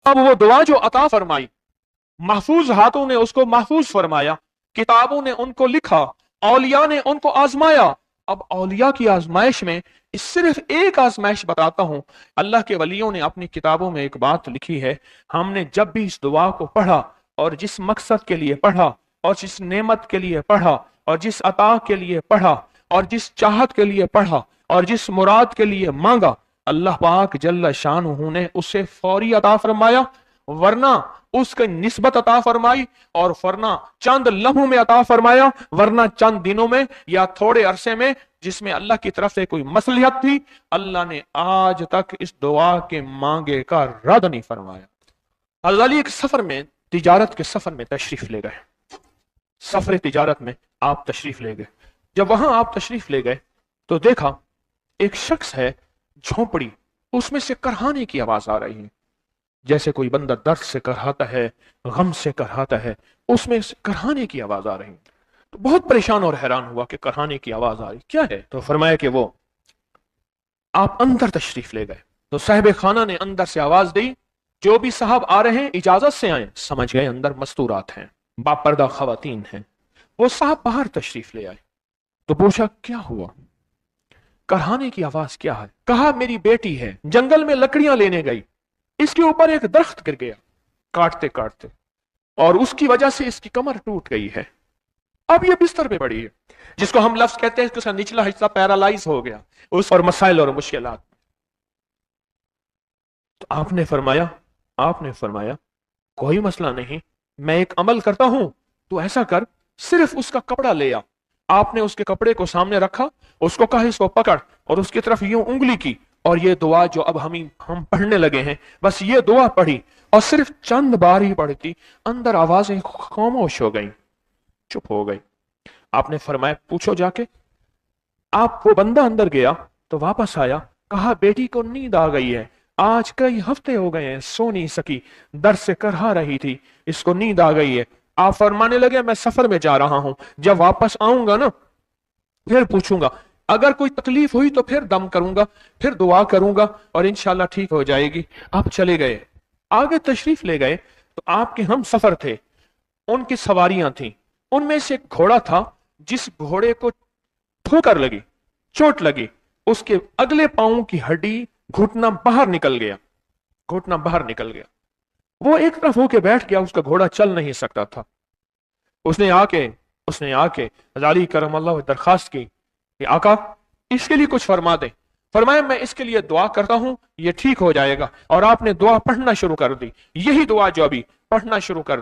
अब वो दुआ जो अता फरमाई, महफूज हाथों ने उसको महफूज फरमाया, किताबों ने उनको लिखा, औलिया ने उनको आजमाया। अब औलिया की आजमाइश में सिर्फ एक आजमाइश बताता हूं। अल्लाह के वलियों ने अपनी किताबों में एक बात लिखी है, हमने जब भी इस दुआ को पढ़ा और जिस मकसद के लिए पढ़ा और जिस नेमत के लिए पढ़ा और जिस अता के लिए पढ़ा और जिस चाहत के लिए पढ़ा और जिस मुराद के लिए मांगा, अल्लाह पाक जल्ल शानुहु ने उसे फौरी अता फरमाया, वरना उसकी निस्बत अता फरमाई, और वरना चंद लम्हों में अता फरमाया, वरना चंद दिनों में या थोड़े अरसे में, जिसमें अल्लाह की तरफ से कोई मसलियत थी। अल्लाह ने आज तक इस दुआ के मांगे का रद्द नहीं फरमाया। अल्लाह एक सफर में, तिजारत के सफर में तशरीफ ले गए, सफर तिजारत में आप तशरीफ ले गए। जब वहां आप तशरीफ ले गए तो देखा एक शख्स है, झोपड़ी, उसमें से करहाने की आवाज आ रही है, जैसे कोई बंदा दर्द से करहाता है, गम से करहाता है, उसमें से करहाने की आवाज आ रही है। तो बहुत परेशान और हैरान हुआ कि करहाने की आवाज आ रही क्या है। तो फरमाया कि वो आप अंदर तशरीफ ले गए। तो साहिब खाना ने अंदर से आवाज दी, जो भी साहब आ रहे हैं इजाजत से आए। समझ गए अंदर मस्तूरात हैं, बापर्दा खवातीन हैं। वो साहब बाहर तशरीफ ले आए। तो पूछा क्या हुआ, करहाने की आवाज क्या है। कहा मेरी बेटी है, जंगल में लकड़ियां लेने गई, इसके ऊपर एक दरख्त गिर गया काटते काटते, और उसकी वजह से इसकी कमर टूट गई है। अब ये बिस्तर पे पड़ी है, जिसको हम लफ्ज कहते हैं कि उसका निचला हिस्सा पैरालाइज हो गया, उस और मसाइल और मुश्किलात। तो आपने फरमाया कोई मसला नहीं, मैं एक अमल करता हूं, तो ऐसा कर, सिर्फ उसका कपड़ा ले आ। आपने उसके कपड़े को सामने रखा, उसको कहा इसको पकड़, और उसकी तरफ यूं उंगली की, और ये दुआ जो अब हम पढ़ने लगे हैं, बस ये दुआ पढ़ी, और सिर्फ चंद बार ही पढ़ती, अंदर आवाजें खामोश हो गई, चुप हो गई। आपने फरमाया पूछो जाके। आप वो बंदा अंदर गया तो वापस आया, कहा बेटी को नींद आ गई है, आज कई हफ्ते हो गए हैं, सो नहीं सकी, दर्द से करहा रही थी, इसको नींद आ गई है। आप फरमाने लगे मैं सफर में जा रहा हूं, जब वापस आऊंगा ना फिर पूछूंगा, अगर कोई तकलीफ हुई तो फिर दम करूंगा, फिर दुआ करूंगा, और इंशाल्लाह ठीक हो जाएगी। आप चले गए, आगे तशरीफ ले गए। तो आपके हम सफर थे, उनकी सवारियां थी, उनमें से एक घोड़ा था, जिस घोड़े को ठोकर लगी, चोट लगी, उसके अगले पांव की हड्डी, घुटना बाहर निकल गया, घुटना बाहर निकल गया। वो एक तरफ होके बैठ गया, उसका घोड़ा चल नहीं सकता था। उसने आके हज़ारी करमल्लाहु दरखास्त की कि आका इसके लिए कुछ फरमा दे। फरमाया मैं इसके लिए दुआ करता हूं, ये ठीक हो जाएगा। और आपने दुआ पढ़ना शुरू कर दी, यही दुआ जो अभी पढ़ना शुरू कर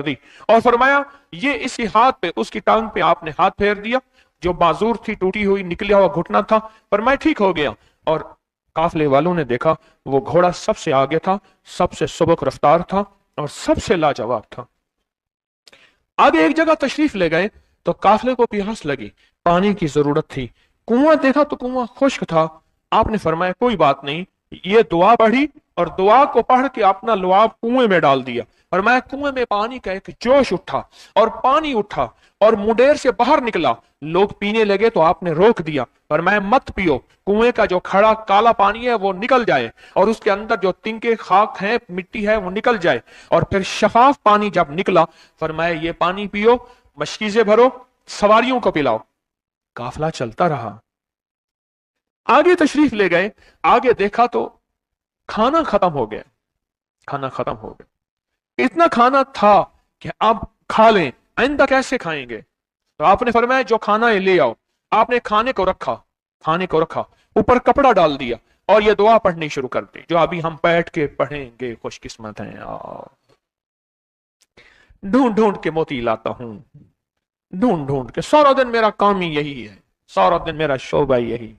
दी। और फरमाया ये इसी हाथ पे, उसकी टांग पे आपने हाथ फेर दिया, जो बाजूर थी, टूटी हुई, निकला हुआ घुटना था। फरमाया ठीक हो गया। और काफले वालों ने देखा वो घोड़ा सबसे आगे था, सबसे सबक रफ्तार था, और सबसे लाजवाब था। आगे एक जगह तशरीफ ले गए तो काफले को प्यास लगी, पानी की जरूरत थी। कुआं देखा तो कुआं खुश्क था। आपने फरमाया कोई बात नहीं, ये दुआ पढ़ी और दुआ को पढ़ के अपना लुआब कुएं में डाल दिया। फरमाया कुएं में पानी का एक जोश उठा और पानी उठा और मुंडेर से बाहर निकला। लोग पीने लगे तो आपने रोक दिया, फरमाया मत पियो, कुएं का जो खड़ा काला पानी है वो निकल जाए और उसके अंदर जो तिनके खाक है, मिट्टी है, वो निकल जाए। और फिर शफाफ पानी जब निकला, फरमाया ये पानी पियो, मशकीजे भरो, सवारियों को पिलाओ। काफला चलता रहा, आगे तशरीफ ले गए। आगे देखा तो खाना खत्म हो गया। इतना खाना था कि अब खा लें, आइंदा कैसे खाएंगे। तो आपने फरमाया जो खाना है ले आओ। आपने खाने को रखा, ऊपर कपड़ा डाल दिया और ये दुआ पढ़नी शुरू कर दी, जो अभी हम बैठ के पढ़ेंगे। खुशकिस्मत हैं, ढूंढ ढूंढ के मोती लाता हूं, ढूंढ ढूंढ के, सारा दिन मेरा काम ही यही है, सारा दिन मेरा शोबा यही।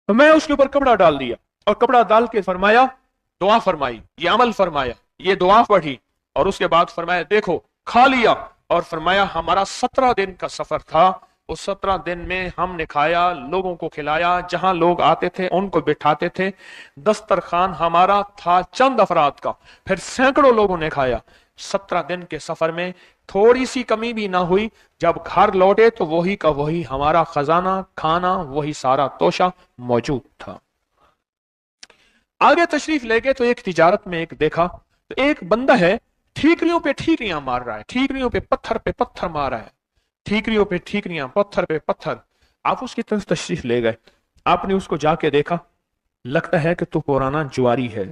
तो मैं उसके ऊपर कपड़ा डाल दिया और कपड़ा डाल के फरमाया दुआ फरमाई, ये अमल फरमाया, ये दुआ पढ़ी, और उसके बाद फरमाया देखो खा लिया। और फरमाया हमारा 17 दिन का सफर था, उस 17 दिन में हमने खाया, लोगों को खिलाया, जहां लोग आते थे उनको बिठाते थे। दस्तरखान हमारा था चंद अफराद का, फिर सैकड़ों लोगों ने खाया। 17 दिन के सफर में थोड़ी सी कमी भी ना हुई। जब घर लौटे तो वही का वही हमारा खजाना, खाना, वही सारा तोशा मौजूद था। आगे तशरीफ ले गए तो एक तिजारत में एक देखा, तो एक बंदा है ठीकरियों पे ठीकरियां मार रहा है, ठीकरियों पे पत्थर मार रहा है, ठीकरियों पे ठीकरियां, पत्थर पे पत्थर। आप उसकी तरफ तशरीफ ले गए, आपने उसको जाके देखा, लगता है कि तू पुराना जुआरी है।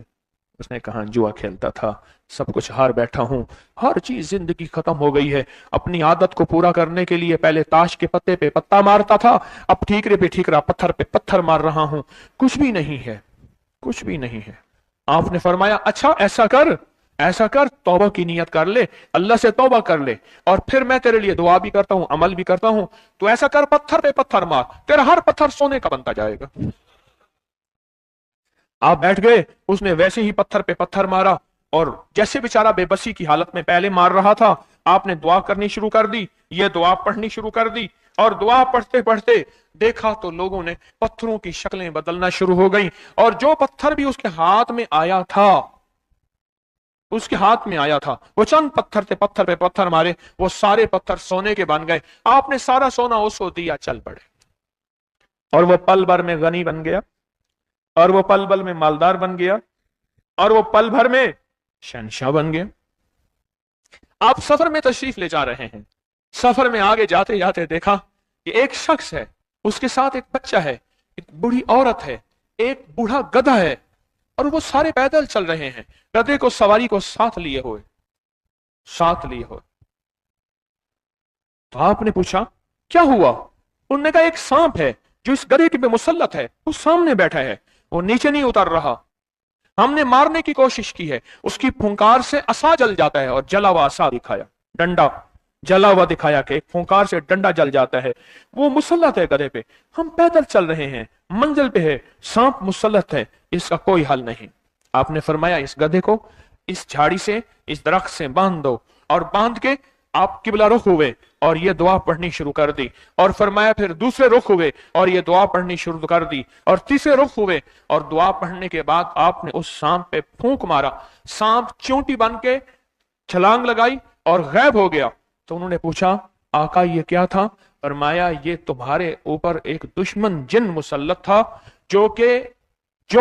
उसने कहा जुआ खेलता था, सब कुछ हार बैठा हूं, हर चीज जिंदगी खत्म हो गई है। अपनी आदत को पूरा करने के लिए पहले ताश के पत्ते पे पत्ता मारता था, अब ठीकरे पे ठीकरा, पत्थर पे पत्थर मार रहा हूं, कुछ भी नहीं है, कुछ भी नहीं है। आपने फरमाया अच्छा ऐसा कर तौबा की नियत कर ले, अल्लाह से तौबा कर ले, और फिर मैं तेरे लिए दुआ भी करता हूं, अमल भी करता हूं। तो ऐसा कर, पत्थर पे पत्थर मार, तेरा हर पत्थर सोने का बनता जाएगा। आप बैठ गए, उसने वैसे ही पत्थर पे पत्थर मारा, और जैसे बेचारा बेबसी की हालत में पहले मार रहा था, आपने दुआ करनी शुरू कर दी, ये दुआ पढ़नी शुरू कर दी, और दुआ पढ़ते पढ़ते देखा तो लोगों ने पत्थरों की शक्लें बदलना शुरू हो गई, और जो पत्थर भी उसके हाथ में आया था, वो चंद पत्थर थे, पत्थर पे पत्थर मारे, वो सारे पत्थर सोने के बन गए। आपने सारा सोना उसको दिया, चल पड़े, और वो पल भर में गनी बन गया, और वो पल भर में मालदार बन गया, और वो पल भर में शहंशाह बन गया। आप सफर में तशरीफ ले जा रहे हैं, सफर में आगे जाते जाते देखा कि एक शख्स है, उसके साथ एक बच्चा है, एक बूढ़ी औरत है, एक बूढ़ा गधा है, और वो सारे पैदल चल रहे हैं, गधे को सवारी को साथ लिए हुए। तो आपने पूछा क्या हुआ? उन्होंने कहा एक सांप है जो इस गधे के पे मुसल्लत है, वो सामने बैठा है, वो नीचे नहीं उतर रहा। हमने मारने की कोशिश की है, उसकी फुंकार से असा जल जाता है, और जला हुआ असा दिखाया, डंडा जला हुआ दिखाया कि एक फुंकार से डंडा जल जाता है। वो मुसल्लत है गधे पे, हम पैदल चल रहे हैं, मंजिल पे है, सांप मुसल्लत है, इसका कोई हल नहीं। आपने फरमाया इस गधे को इस झाड़ी से, इस दरख्त से बांध दो, और बांध के आप किबला रुख हुए और ये दुआ पढ़नी शुरू कर दी, और फरमाया फिर दूसरे रुख हुए और ये दुआ पढ़नी शुरू कर दी, और तीसरे रुख हुए, और दुआ पढ़ने के बाद आपने उस सांप पे फूंक मारा, सांप चोंटी बन के छलांग लगाई और गायब हो गया। तो उन्होंने पूछा आका ये क्या था? फरमाया ये तुम्हारे ऊपर एक दुश्मन जिन मुसल्लत था, जो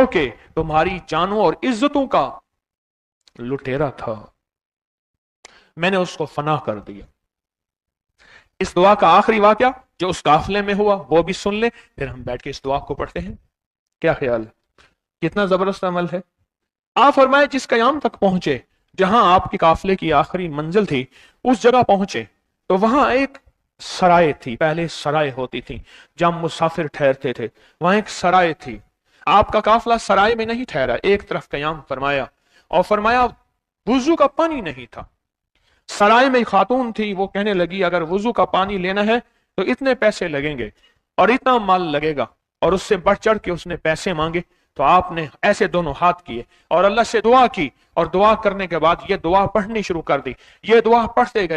के तुम्हारी जानों और इज्जतों का लुटेरा था, मैंने उसको फना कर दिया। इस दुआ का आखिरी वाकया जो उस काफले में हुआ वो भी सुन ले, फिर हम बैठ के इस दुआ को पढ़ते हैं। क्या ख्याल है? कितना जबरदस्त अमल है। आप फरमाए जिस कयाम तक पहुंचे, जहां आपके काफले की आखिरी मंजिल थी, उस जगह पहुंचे तो वहां एक सराय थी। पहले सराय होती थी जहां मुसाफिर ठहरते थे, वहां एक सराय थी। आपका काफला सराय में नहीं ठहरा, एक तरफ कयाम फरमाया, और फरमाया वुजू का पानी नहीं था। सराय में खातून थी, वो कहने लगी अगर वुजू का पानी लेना है तो इतने पैसे लगेंगे और इतना माल लगेगा, और उससे बढ़ चढ़ के उसने पैसे मांगे। तो आपने ऐसे दोनों हाथ किए और अल्लाह से दुआ की, और दुआ करने के बाद ये दुआ पढ़नी शुरू कर दी। ये दुआ पढ़ते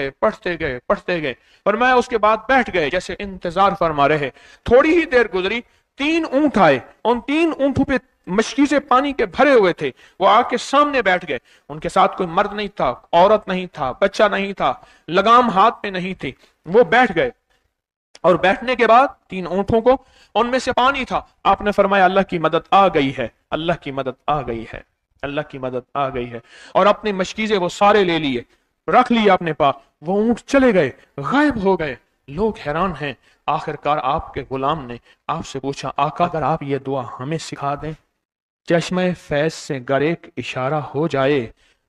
गए और मैं उसके बाद बैठ गए जैसे इंतजार फरमा रहे। थोड़ी ही देर गुजरी, 3 ऊंट आए, उन 3 ऊंटों पे मशकी से पानी के भरे हुए थे, वो आके सामने बैठ गए। उनके साथ कोई मर्द नहीं था, औरत नहीं था, बच्चा नहीं था, लगाम हाथ में नहीं थी, वो बैठ गए। और बैठने के बाद 3 ऊंटों को उनमें से पानी था। आपने फरमाया अल्लाह की मदद आ गई है, अल्लाह की मदद आ गई है, अल्लाह की मदद आ गई है। और अपने मशकीजे वो सारे ले लिए, रख लिए अपने पास। वो ऊंट चले गए, गायब हो गए। लोग हैरान हैं। आखिरकार आपके गुलाम ने आपसे पूछा आका अगर आप ये दुआ हमें सिखा दें, चश्मे फैज से गर एक इशारा हो जाए,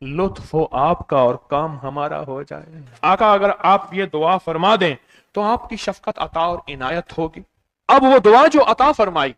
लुत्फ हो आपका और काम हमारा हो जाए। आका अगर आप ये दुआ फरमा दें तो आपकी शफकत अता और इनायत होगी। अब वो दुआ जो अता फरमाई,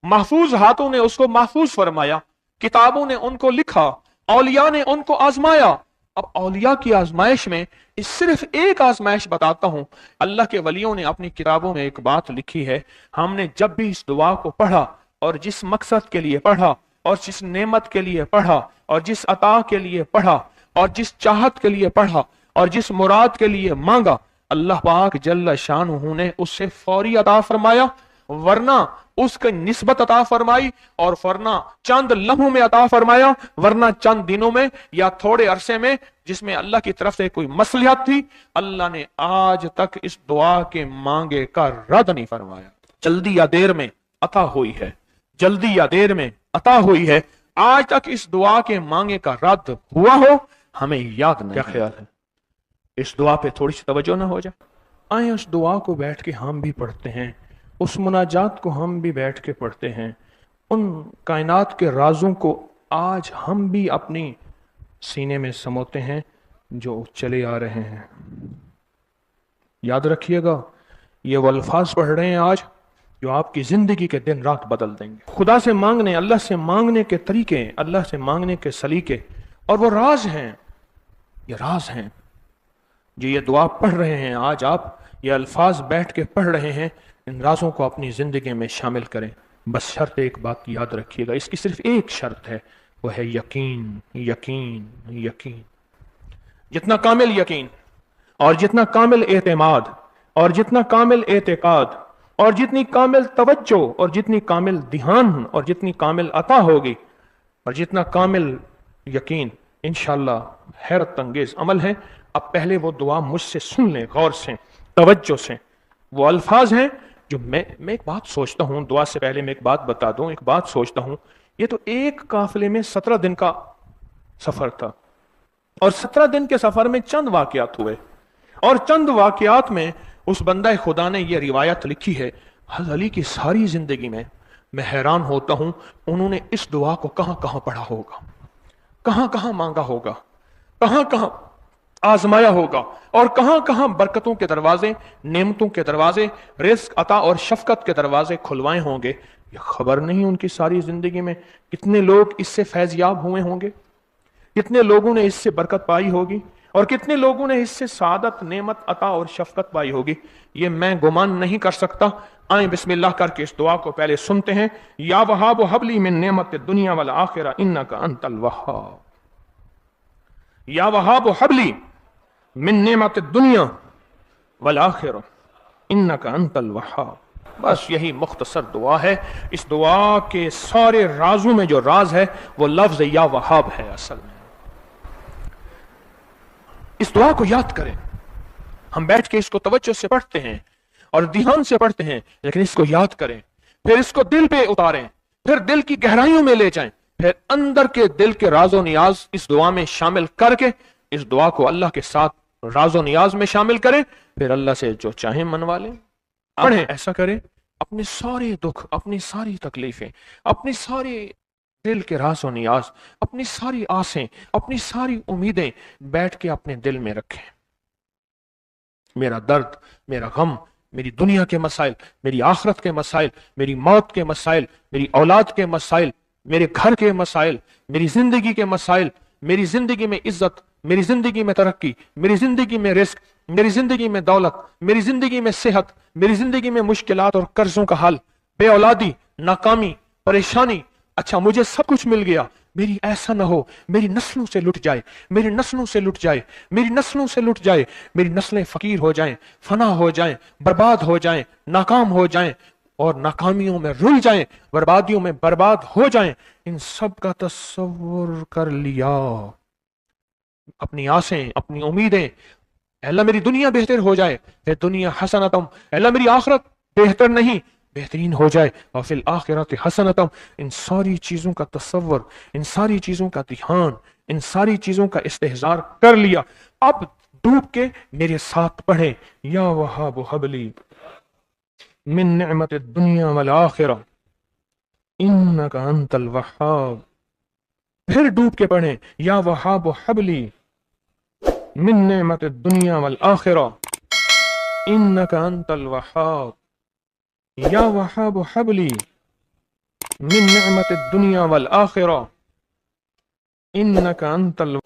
महफूज हाथों ने उसको महफूज फरमाया, किताबों ने उनको लिखा, औलिया ने उनको आजमाया। अब औलिया की आजमाइश में इस सिर्फ एक आजमाइश बताता हूं। अल्लाह के वलियों ने अपनी किताबों में एक बात लिखी है, हमने जब भी इस दुआ को पढ़ा और जिस मकसद के लिए पढ़ा और जिस नेमत के लिए पढ़ा और जिस अता के लिए पढ़ा और जिस चाहत के लिए पढ़ा और जिस मुराद के लिए मांगा, अल्लाह पाक जल्ल शानुहु ने उससे फौरी अता फरमाया, वरना उसकी निस्बत अता फरमाई, और वरना चंद लम्हों में अता फरमाया, वरना चंद दिनों में या थोड़े अरसे में, जिसमें अल्लाह की तरफ से कोई मसलिहत थी। अल्लाह ने आज तक इस दुआ के मांगे का रद्द नहीं फरमाया। जल्दी या देर में अता हुई है, जल्दी या देर में अता हुई है। आज तक इस दुआ के मांगे का रद्द हुआ हो, हमें याद नहीं। क्या ख्याल है, इस दुआ पे थोड़ी सी तवज्जो ना हो जाए? आए उस दुआ को बैठ के हम भी पढ़ते हैं, उस मुनाजात को हम भी बैठ के पढ़ते हैं, उन कायनात के राजों को आज हम भी अपनी सीने में समोते हैं जो चले आ रहे हैं। याद रखिएगा, ये वो अल्फाज पढ़ रहे हैं आज जो आपकी जिंदगी के दिन रात बदल देंगे। खुदा से मांगने, अल्लाह से मांगने के तरीके, अल्लाह से मांगने के सलीके, और वो राज हैं, ये राज हैं जो ये दुआ पढ़ रहे हैं आज आप, ये अल्फाज बैठ के पढ़ रहे हैं, इन राजों को अपनी जिंदगी में शामिल करें। बस शर्त एक बात याद रखिएगा, इसकी सिर्फ एक शर्त है, वो है यकीन, यकीन, यकीन। जितना कामिल यकीन और जितना कामिल एतमाद और जितना कामिल एतकाद और जितनी कामिल तवज्जो और जितनी कामिल ध्यान और जितनी कामिल अता होगी और जितना कामिल यकीन, इंशाअल्लाह हैरत अंगेज अमल है। अब पहले वो दुआ मुझसे सुन लें गौर से, तवज्जो से। वो अल्फाज हैं जो मैं एक बात सोचता हूं, दुआ से पहले मैं एक बात बता दूं, एक बात सोचता हूं, ये तो एक काफिले में 17 दिन का सफर था और 17 दिन के सफर में चंद वाकयात हुए, और चंद वाकयात में उस बंदा खुदा ने ये रिवायत लिखी है। हज़रत अली की सारी जिंदगी में मैं हैरान होता हूं, उन्होंने इस दुआ को कहां कहां पढ़ा होगा, कहां कहां मांगा होगा, कहां कहां आजमाया होगा, और कहां कहां बरकतों के दरवाजे, नेमतों के दरवाजे, रिस्क अता और शफकत के दरवाजे खुलवाए होंगे। ये खबर नहीं उनकी सारी जिंदगी में कितने लोग इससे फैज़याब हुए होंगे, कितने लोगों ने इससे बरकत पाई होगी, और कितने लोगों ने इससे सादत, नेमत, अता और शफकत पाई होगी। ये मैं गुमान नहीं कर सकता। आए बिस्मिल्लाह करके इस दुआ को पहले सुनते हैं। या वहाब हबली मिन नेमत दुनिया वल आखिरा इन्नका अंतल वहाब। या वहाब हबली मिन नेमत दुनिया वल आखिरा इन्नका अंतल वहाब। बस यही मुख्तसर दुआ है। इस दुआ के सारे राजों में जो राज है वो लफ्ज या वहाब है। असल में इस दुआ को याद करें। हम बैठ के इसको तवज्जो से पढ़ते हैं और ध्यान से पढ़ते हैं, लेकिन इसको याद करें, फिर इसको दिल पे उतारें, फिर दिल की गहराइयों में ले जाएं, फिर अंदर के दिल के राजो नियाज इस दुआ में शामिल करके इस दुआ को अल्लाह के साथ राजो नियाज में शामिल करें, फिर अल्लाह से जो चाहे मनवा लें। पढ़ें, ऐसा करें, अपने सारे दुख, अपनी सारी तकलीफें, अपनी सारी दिल के राज और नियाज, अपनी सारी आसें, अपनी सारी उम्मीदें बैठ के अपने दिल में रखें। मेरा दर्द, मेरा गम, मेरी दुनिया के मसाइल, मेरी आखिरत के मसाइल, मेरी मौत के मसाइल, मेरी औलाद के मसाइल, मेरे घर के मसाइल, मेरी जिंदगी के मसाइल, मेरी जिंदगी में इज्जत, मेरी जिंदगी में तरक्की, मेरी जिंदगी में रिस्क, मेरी जिंदगी में दौलत, मेरी जिंदगी में सेहत, मेरी जिंदगी में मुश्किलात और कर्जों का हल, बेऔलादी, नाकामी, परेशानी। अच्छा, मुझे सब कुछ मिल गया, मेरी ऐसा ना हो मेरी नस्लों से लुट जाए, मेरी नस्लों से लुट जाए, मेरी नस्लों से लुट जाए, मेरी नस्लें फकीर हो जाएं, फना हो जाएं, बर्बाद हो जाएं, नाकाम हो जाएं और नाकामियों में रुल जाएं, बर्बादियों में बर्बाद हो जाएं। इन सब का तस्वुर कर लिया, अपनी आसें, अपनी उम्मीदें, अल्लाह मेरी दुनिया बेहतर हो जाए, फिर दुनिया हसनतम, अल्लाह मेरी आखिरत बेहतर नहीं बेहतरीन हो जाए, और फिर आखिरत हसनतम। इन सारी चीजों का तस्वर, इन सारी चीजों का ध्यान, इन सारी चीजों का इस्तेहजार कर लिया। अब डूब के मेरे साथ पढ़े, या वहाब हबली मिन निअमत दुनिया वल आखिरा इन्नका अंतल वहाब। फिर डूब के पढ़े, या वहाब हबली मिन निअमत दुनिया वल आखिरा इन्नका अंतल वहाब। या वहाब हबली मिन निअमत दुनिया वल आखिरा इन्नका अंतल